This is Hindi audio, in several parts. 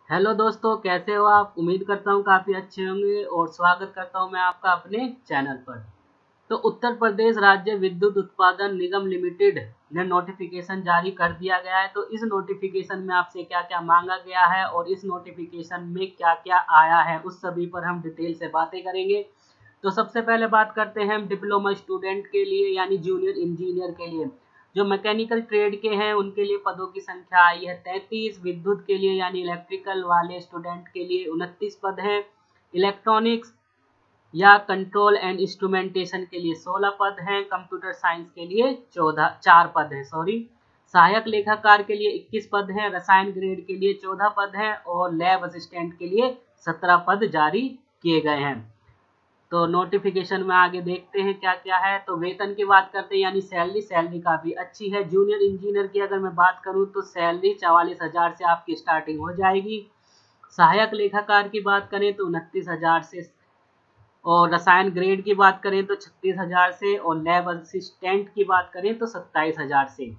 हेलो दोस्तों, कैसे हो आप। उम्मीद करता हूँ काफ़ी अच्छे होंगे और स्वागत करता हूँ मैं आपका अपने चैनल पर। तो उत्तर प्रदेश राज्य विद्युत उत्पादन निगम लिमिटेड ने नोटिफिकेशन जारी कर दिया गया है। तो इस नोटिफिकेशन में आपसे क्या क्या मांगा गया है और इस नोटिफिकेशन में क्या क्या आया है, उस सभी पर हम डिटेल से बातें करेंगे। तो सबसे पहले बात करते हैं हम डिप्लोमा स्टूडेंट के लिए यानी जूनियर इंजीनियर के लिए। जो मैकेनिकल ट्रेड के हैं उनके लिए पदों की संख्या आई है 33। विद्युत के लिए यानी इलेक्ट्रिकल वाले स्टूडेंट के लिए 29 पद हैं। इलेक्ट्रॉनिक्स या कंट्रोल एंड इंस्ट्रूमेंटेशन के लिए 16 पद हैं। कंप्यूटर साइंस के लिए 4 पद हैं। सहायक लेखाकार के लिए 21 पद हैं। रसायन ग्रेड के लिए 14 पद हैं और लैब असिस्टेंट के लिए 17 पद जारी किए गए हैं। तो नोटिफिकेशन में आगे देखते हैं क्या क्या है। तो वेतन की बात करते हैं यानी सैलरी काफ़ी अच्छी है। जूनियर इंजीनियर की अगर मैं बात करूं तो सैलरी 44,000 से आपकी स्टार्टिंग हो जाएगी। सहायक लेखाकार की बात करें तो 29,000 से, और रसायन ग्रेड की बात करें तो 36,000 से, और लैब असिस्टेंट की बात करें तो 27,000 से।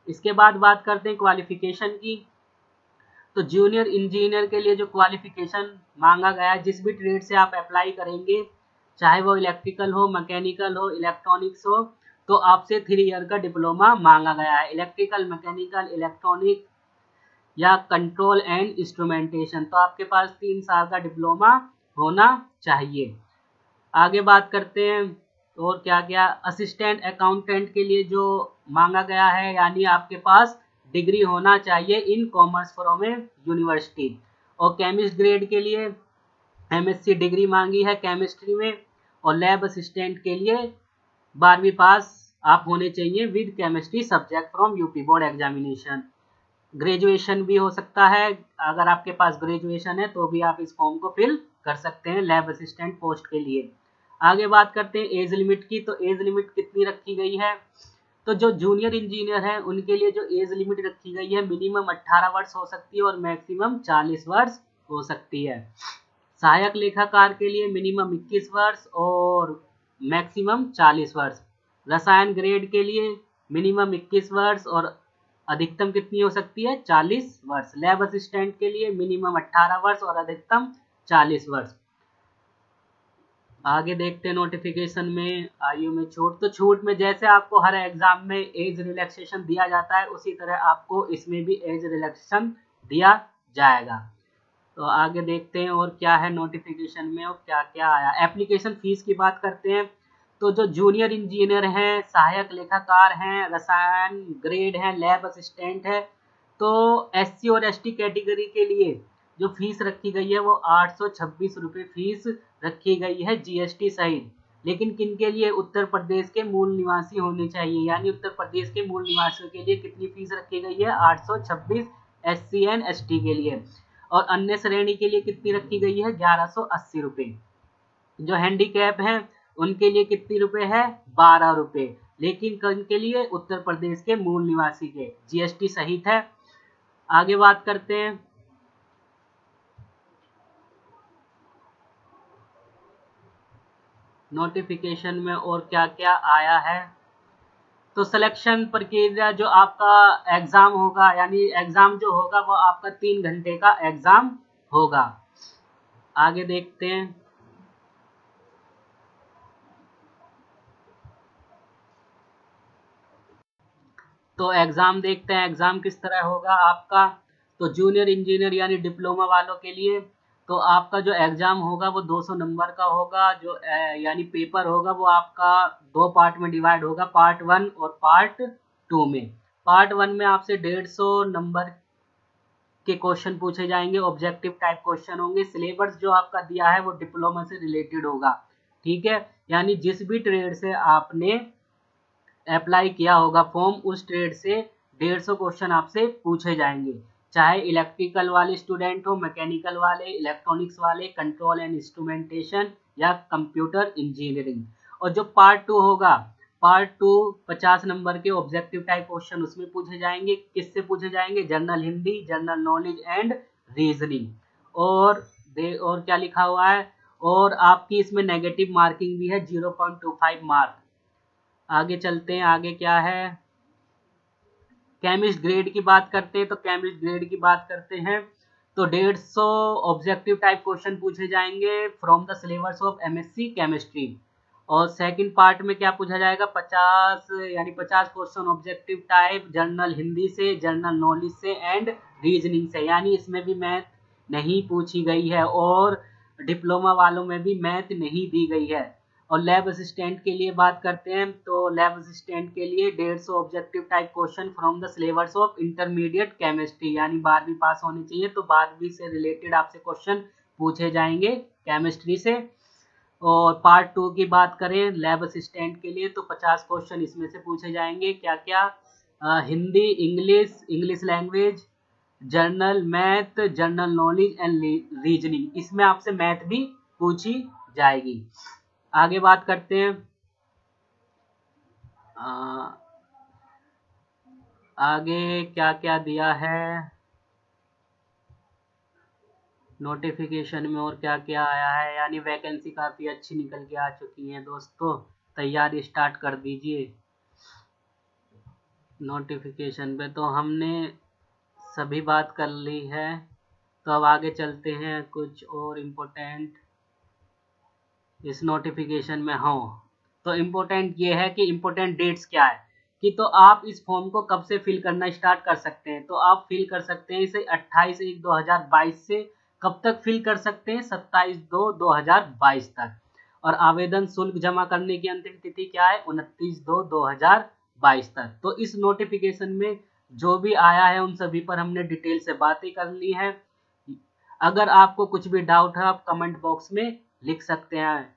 इसके बाद बात करते हैं क्वालिफिकेशन की। तो जूनियर इंजीनियर के लिए जो क्वालिफिकेशन मांगा गया है, जिस भी ट्रेड से आप अप्लाई करेंगे, चाहे वो इलेक्ट्रिकल हो, मैकेनिकल हो, इलेक्ट्रॉनिक्स हो, तो आपसे 3 ईयर का डिप्लोमा मांगा गया है। इलेक्ट्रिकल, मैकेनिकल, इलेक्ट्रॉनिक या कंट्रोल एंड इंस्ट्रूमेंटेशन, तो आपके पास 3 साल का डिप्लोमा होना चाहिए। आगे बात करते हैं और क्या क्या। असिस्टेंट अकाउंटेंट के लिए जो मांगा गया है यानी आपके पास डिग्री होना चाहिए in commerce from A university. और केमिस्ट ग्रेड के लिए एमएससी डिग्री मांगी है केमिस्ट्री में। और लैब असिस्टेंट के लिए 12वीं पास आप होने चाहिए with chemistry subject from UP board examination. Graduation भी हो सकता है, अगर आपके पास ग्रेजुएशन है तो भी आप इस फॉर्म को फिल कर सकते हैं लैब असिस्टेंट पोस्ट के लिए। आगे बात करते हैं एज लिमिट की। तो एज लिमिट कितनी रखी गई है। तो जो जूनियर इंजीनियर हैं उनके लिए जो एज लिमिट रखी गई है मिनिमम 18 वर्ष हो सकती है और मैक्सिमम 40 वर्ष हो सकती है। सहायक लेखाकार के लिए मिनिमम 21 वर्ष और मैक्सिमम 40 वर्ष। रसायन ग्रेड के लिए मिनिमम 21 वर्ष और अधिकतम कितनी हो सकती है 40 वर्ष। लैब असिस्टेंट के लिए मिनिमम 18 वर्ष और अधिकतम 40 वर्ष। आगे देखते हैं नोटिफिकेशन में आयु में छूट। तो छूट में जैसे आपको हर एग्जाम में एज रिलैक्सेशन दिया जाता है, उसी तरह आपको इसमें भी एज रिलैक्सेशन दिया जाएगा। तो आगे देखते हैं और क्या है नोटिफिकेशन में और क्या क्या आया। एप्लीकेशन फीस की बात करते हैं। तो जो जूनियर इंजीनियर हैं, सहायक लेखाकार हैं, रसायन ग्रेड हैं, लैब असिस्टेंट है, तो एससी और एसटी कैटेगरी के लिए जो फीस रखी गई है वो 826 रुपये फीस रखी गई है जीएसटी सहित। लेकिन किन के लिए, उत्तर प्रदेश के मूल निवासी होने चाहिए, यानी उत्तर प्रदेश के मूल निवासियों के लिए कितनी फीस रखी गई है 826 एससी एंड एसटी के लिए। और अन्य श्रेणी के लिए कितनी रखी गई है 1180 रुपये। जो हैंडीकैप हैं उनके लिए कितनी रुपए है 12 रुपये। लेकिन किनके लिए, उत्तर प्रदेश के मूल निवासी के, जीएसटी सहित है। आगे बात करते हैं नोटिफिकेशन में और क्या क्या आया है। तो सिलेक्शन प्रक्रिया, जो आपका एग्जाम होगा यानी एग्जाम जो होगा वो आपका 3 घंटे का एग्जाम होगा। आगे देखते हैं। तो एग्जाम देखते हैं एग्जाम किस तरह होगा आपका। तो जूनियर इंजीनियर यानी डिप्लोमा वालों के लिए तो आपका जो एग्जाम होगा वो 200 नंबर का होगा। जो यानी पेपर होगा वो आपका 2 पार्ट में डिवाइड होगा, पार्ट 1 और पार्ट 2 में। पार्ट 1 में आपसे 150 नंबर के क्वेश्चन पूछे जाएंगे, ऑब्जेक्टिव टाइप क्वेश्चन होंगे। सिलेबस जो आपका दिया है वो डिप्लोमा से रिलेटेड होगा, ठीक है। यानी जिस भी ट्रेड से आपने अप्लाई किया होगा फॉर्म, उस ट्रेड से 150 क्वेश्चन आपसे पूछे जाएंगे, चाहे इलेक्ट्रिकल वाले स्टूडेंट हो, मैकेनिकल वाले, इलेक्ट्रॉनिक्स वाले, कंट्रोल एंड इंस्ट्रूमेंटेशन या कंप्यूटर इंजीनियरिंग। और जो पार्ट 2 होगा, पार्ट 2 50 नंबर के ऑब्जेक्टिव टाइप क्वेश्चन उसमें पूछे जाएंगे। किससे पूछे जाएंगे, general Hindi, general knowledge and reasoning. और क्या लिखा हुआ है, और आपकी इसमें नेगेटिव मार्किंग भी है 0.25 मार्क। आगे चलते हैं, आगे क्या है। केमिस्ट ग्रेड की बात करते हैं। तो केमिस्ट ग्रेड की बात करते हैं तो 150 ऑब्जेक्टिव टाइप क्वेश्चन पूछे जाएंगे from the syllabus of MSc chemistry. और सेकंड पार्ट में क्या पूछा जाएगा, 50 यानी 50 question objective type general Hindi से, जनरल नॉलेज से एंड रीजनिंग से, यानी इसमें भी मैथ नहीं पूछी गई है और डिप्लोमा वालों में भी मैथ नहीं दी गई है। और लैब असिस्टेंट के लिए बात करते हैं तो लैब असिस्टेंट के लिए 150 objective type question from the syllabus of intermediate chemistry, यानी 12वीं पास होनी चाहिए तो 12वीं से रिलेटेड आपसे क्वेश्चन पूछे जाएंगे केमिस्ट्री से। और पार्ट 2 की बात करें लैब असिस्टेंट के लिए तो 50 क्वेश्चन इसमें से पूछे जाएंगे। क्या क्या, Hindi, English language, journal math, general knowledge and reasoning, इसमें आपसे मैथ भी पूछी जाएगी। आगे बात करते हैं, आगे क्या क्या दिया है नोटिफिकेशन में और क्या क्या आया है, यानी वैकेंसी काफ़ी अच्छी निकल के आ चुकी है दोस्तों, तैयारी स्टार्ट कर दीजिए। नोटिफिकेशन पे तो हमने सभी बात कर ली है, तो अब आगे चलते हैं कुछ और इम्पोर्टेंट इस नोटिफिकेशन में हो। तो इम्पोर्टेंट ये है कि इम्पोर्टेंट डेट्स क्या है, कि तो आप इस फॉर्म को कब से फिल करना स्टार्ट कर सकते हैं, तो आप फिल कर सकते हैं इसे 28/1/2022 से। कब तक फिल कर सकते हैं, 27/2/2022 तक। और आवेदन शुल्क जमा करने की अंतिम तिथि क्या है, 29/2/2022 तक। तो इस नोटिफिकेशन में जो भी आया है उन सभी पर हमने डिटेल से बातें कर ली है। अगर आपको कुछ भी डाउट है आप कमेंट बॉक्स में लिख सकते हैं।